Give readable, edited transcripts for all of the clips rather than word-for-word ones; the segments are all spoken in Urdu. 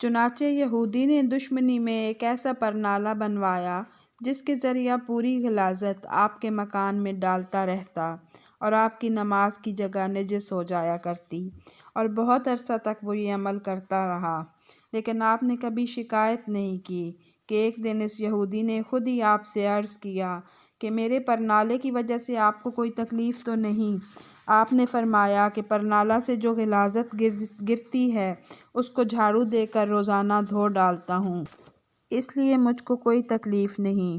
چنانچہ یہودی نے دشمنی میں ایک ایسا پرنالہ بنوایا جس کے ذریعہ پوری غلاظت آپ کے مکان میں ڈالتا رہتا اور آپ کی نماز کی جگہ نجس ہو جایا کرتی، اور بہت عرصہ تک وہ یہ عمل کرتا رہا، لیکن آپ نے کبھی شکایت نہیں کی کہ ایک دن اس یہودی نے خود ہی آپ سے عرض کیا کہ میرے پرنالے کی وجہ سے آپ کو کوئی تکلیف تو نہیں؟ آپ نے فرمایا کہ پرنالہ سے جو غلاظت گرتی ہے اس کو جھاڑو دے کر روزانہ دھو ڈالتا ہوں، اس لیے مجھ کو کوئی تکلیف نہیں۔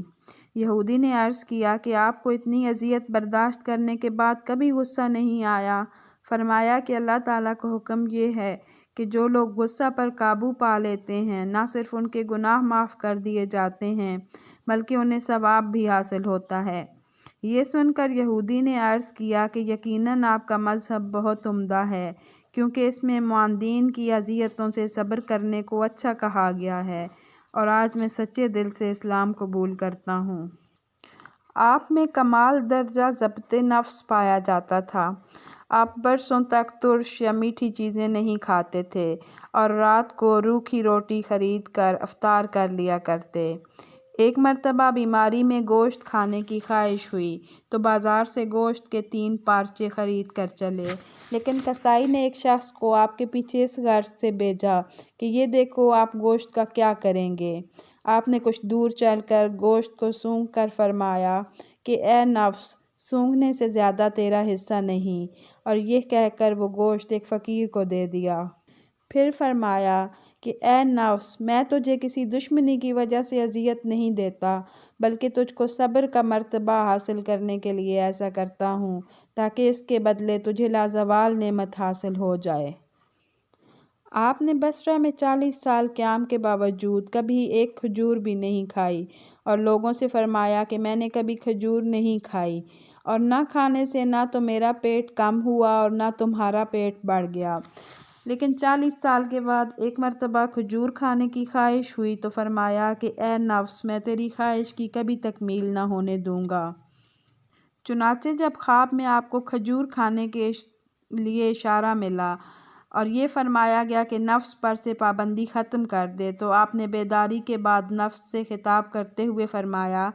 یہودی نے عرض کیا کہ آپ کو اتنی اذیت برداشت کرنے کے بعد کبھی غصہ نہیں آیا؟ فرمایا کہ اللہ تعالیٰ کا حکم یہ ہے کہ جو لوگ غصہ پر قابو پا لیتے ہیں نہ صرف ان کے گناہ معاف کر دیے جاتے ہیں بلکہ انہیں ثواب بھی حاصل ہوتا ہے۔ یہ سن کر یہودی نے عرض کیا کہ یقیناً آپ کا مذہب بہت عمدہ ہے، کیونکہ اس میں معاندین کی اذیتوں سے صبر کرنے کو اچھا کہا گیا ہے، اور آج میں سچے دل سے اسلام قبول کرتا ہوں۔ آپ میں کمال درجہ ضبط نفس پایا جاتا تھا۔ آپ برسوں تک ترش یا میٹھی چیزیں نہیں کھاتے تھے اور رات کو روکھی روٹی خرید کر افطار کر لیا کرتے۔ ایک مرتبہ بیماری میں گوشت کھانے کی خواہش ہوئی تو بازار سے گوشت کے 3 پارچے خرید کر چلے، لیکن کسائی نے ایک شخص کو آپ کے پیچھے اس غرض سے بھیجا کہ یہ دیکھو آپ گوشت کا کیا کریں گے۔ آپ نے کچھ دور چل کر گوشت کو سونگھ کر فرمایا کہ اے نفس، سونگھنے سے زیادہ تیرا حصہ نہیں، اور یہ کہہ کر وہ گوشت ایک فقیر کو دے دیا۔ پھر فرمایا کہ اے نفس، میں تجھے کسی دشمنی کی وجہ سے اذیت نہیں دیتا بلکہ تجھ کو صبر کا مرتبہ حاصل کرنے کے لیے ایسا کرتا ہوں تاکہ اس کے بدلے تجھے لازوال نعمت حاصل ہو جائے۔ آپ نے بصرہ میں 40 سال قیام کے باوجود کبھی ایک کھجور بھی نہیں کھائی اور لوگوں سے فرمایا کہ میں نے کبھی کھجور نہیں کھائی، اور نہ کھانے سے نہ تو میرا پیٹ کم ہوا اور نہ تمہارا پیٹ بڑھ گیا۔ لیکن 40 سال کے بعد ایک مرتبہ کھجور کھانے کی خواہش ہوئی تو فرمایا کہ اے نفس، میں تیری خواہش کی کبھی تکمیل نہ ہونے دوں گا۔ چنانچہ جب خواب میں آپ کو کھجور کھانے کے لیے اشارہ ملا اور یہ فرمایا گیا کہ نفس پر سے پابندی ختم کر دے، تو آپ نے بیداری کے بعد نفس سے خطاب کرتے ہوئے فرمایا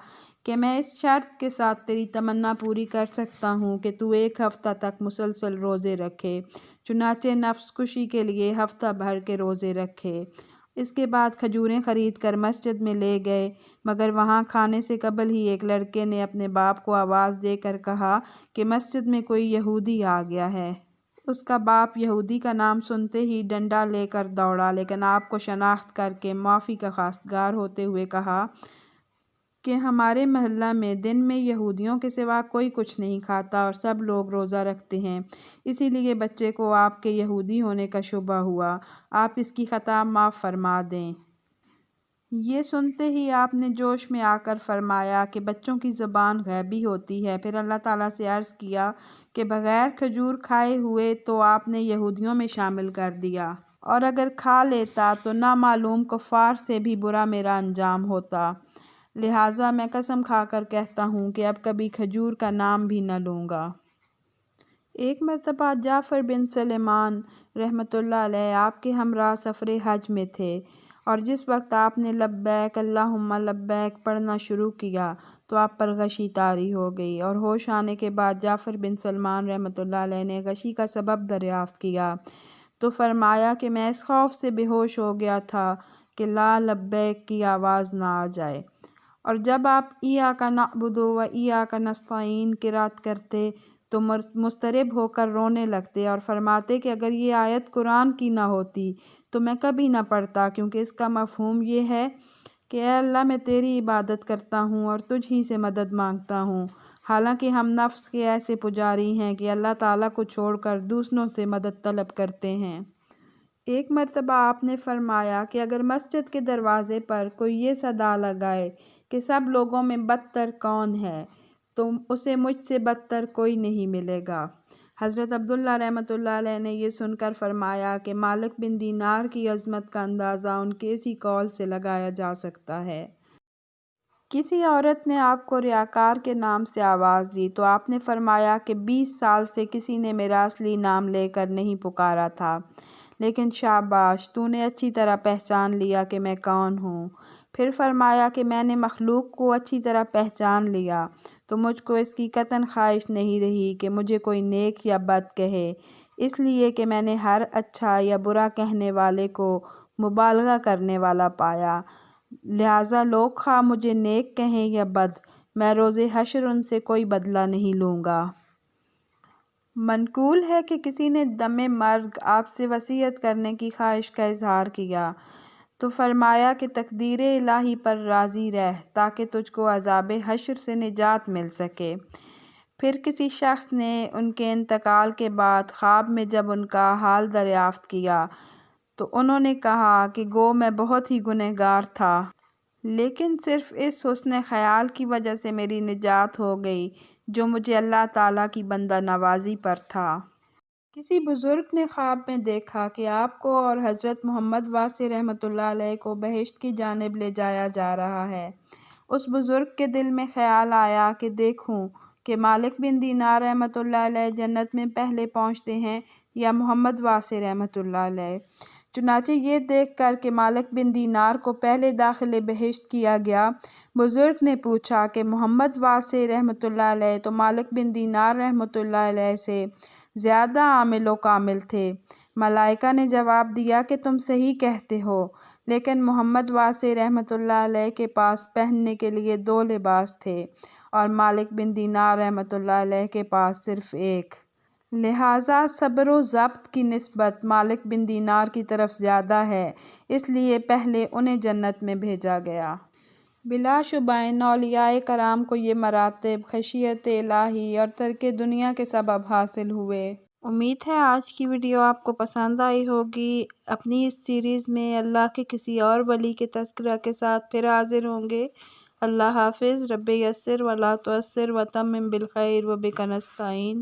کہ میں اس شرط کے ساتھ تیری تمنا پوری کر سکتا ہوں کہ تو 1 ہفتہ تک مسلسل روزے رکھے۔ چنانچہ نفس کشی کے لیے ہفتہ بھر کے روزے رکھے۔ اس کے بعد کھجوریں خرید کر مسجد میں لے گئے، مگر وہاں کھانے سے قبل ہی ایک لڑکے نے اپنے باپ کو آواز دے کر کہا کہ مسجد میں کوئی یہودی آ گیا ہے۔ اس کا باپ یہودی کا نام سنتے ہی ڈنڈا لے کر دوڑا، لیکن آپ کو شناخت کر کے معافی کا خواستگار ہوتے ہوئے کہا کہ ہمارے محلہ میں دن میں یہودیوں کے سوا کوئی کچھ نہیں کھاتا اور سب لوگ روزہ رکھتے ہیں، اسی لیے بچے کو آپ کے یہودی ہونے کا شبہ ہوا، آپ اس کی خطا معاف فرما دیں۔ یہ سنتے ہی آپ نے جوش میں آ کر فرمایا کہ بچوں کی زبان غیبی ہوتی ہے۔ پھر اللہ تعالیٰ سے عرض کیا کہ بغیر کھجور کھائے ہوئے تو آپ نے یہودیوں میں شامل کر دیا، اور اگر کھا لیتا تو نامعلوم کفار سے بھی برا میرا انجام ہوتا، لہٰذا میں قسم کھا کر کہتا ہوں کہ اب کبھی کھجور کا نام بھی نہ لوں گا۔ ایک مرتبہ جعفر بن سلیمان رحمۃ اللہ علیہ آپ کے ہمراہ سفر حج میں تھے، اور جس وقت آپ نے لبیک اللہم لبیک پڑھنا شروع کیا تو آپ پر غشی طاری ہو گئی، اور ہوش آنے کے بعد جعفر بن سلیمان رحمۃ اللہ علیہ نے غشی کا سبب دریافت کیا تو فرمایا کہ میں اس خوف سے بے ہوش ہو گیا تھا کہ لا لبیک کی آواز نہ آ جائے، اور جب آپ ایاک نعبد و ایاک نستعین قرأت کرتے تو مضطرب ہو کر رونے لگتے اور فرماتے کہ اگر یہ آیت قرآن کی نہ ہوتی تو میں کبھی نہ پڑھتا، کیونکہ اس کا مفہوم یہ ہے کہ اے اللہ، میں تیری عبادت کرتا ہوں اور تجھ ہی سے مدد مانگتا ہوں، حالانکہ ہم نفس کے ایسے پجاری ہیں کہ اللہ تعالیٰ کو چھوڑ کر دوسروں سے مدد طلب کرتے ہیں۔ ایک مرتبہ آپ نے فرمایا کہ اگر مسجد کے دروازے پر کوئی یہ صدا لگائے کہ سب لوگوں میں بدتر کون ہے تو اسے مجھ سے بدتر کوئی نہیں ملے گا۔ حضرت عبداللہ رحمۃ اللہ علیہ نے یہ سن کر فرمایا کہ مالک بن دینار کی عظمت کا اندازہ ان کے اسی قول سے لگایا جا سکتا ہے۔ کسی عورت نے آپ کو ریاکار کے نام سے آواز دی تو آپ نے فرمایا کہ 20 سال سے کسی نے میرا اصلی نام لے کر نہیں پکارا تھا، لیکن شاباش، تو نے اچھی طرح پہچان لیا کہ میں کون ہوں۔ پھر فرمایا کہ میں نے مخلوق کو اچھی طرح پہچان لیا تو مجھ کو اس کی قطعاً خواہش نہیں رہی کہ مجھے کوئی نیک یا بد کہے، اس لیے کہ میں نے ہر اچھا یا برا کہنے والے کو مبالغہ کرنے والا پایا، لہٰذا لوگ خواہ مجھے نیک کہیں یا بد، میں روز حشر ان سے کوئی بدلہ نہیں لوں گا۔ منقول ہے کہ کسی نے دم مرگ آپ سے وصیت کرنے کی خواہش کا اظہار کیا تو فرمایا کہ تقدیر الہی پر راضی رہ تاکہ تجھ کو عذاب حشر سے نجات مل سکے۔ پھر کسی شخص نے ان کے انتقال کے بعد خواب میں جب ان کا حال دریافت کیا تو انہوں نے کہا کہ گو میں بہت ہی گنہگار تھا، لیکن صرف اس حسن خیال کی وجہ سے میری نجات ہو گئی جو مجھے اللہ تعالیٰ کی بندہ نوازی پر تھا۔ کسی بزرگ نے خواب میں دیکھا کہ آپ کو اور حضرت محمد واصع رحمۃ اللہ علیہ کو بہشت کی جانب لے جایا جا رہا ہے۔ اس بزرگ کے دل میں خیال آیا کہ دیکھوں کہ مالک بن دینار رحمۃ اللہ علیہ جنت میں پہلے پہنچتے ہیں یا محمد واصع رحمۃ اللہ علیہ۔ چنانچہ یہ دیکھ کر کہ مالک بن دینار کو پہلے داخل بہشت کیا گیا، بزرگ نے پوچھا کہ محمد واصع رحمۃ اللہ علیہ تو مالک بن دینار رحمۃ اللہ علیہ سے زیادہ عامل و کامل تھے۔ ملائکہ نے جواب دیا کہ تم صحیح کہتے ہو، لیکن محمد واصع رحمۃ اللہ علیہ کے پاس پہننے کے لیے 2 لباس تھے اور مالک بن دینار رحمۃ اللہ علیہ کے پاس صرف ایک، لہٰذا صبر و ضبط کی نسبت مالک بن دینار کی طرف زیادہ ہے، اس لیے پہلے انہیں جنت میں بھیجا گیا۔ بلا شبہ ان اولیاء کرام کو یہ مراتب خشیت الہی اور ترک دنیا کے سبب حاصل ہوئے۔ امید ہے آج کی ویڈیو آپ کو پسند آئی ہوگی۔ اپنی اس سیریز میں اللہ کے کسی اور ولی کے تذکرہ کے ساتھ پھر حاضر ہوں گے۔ اللہ حافظ۔ رب یسر ولا تعسر وتمم بالخیر وبک نستعین۔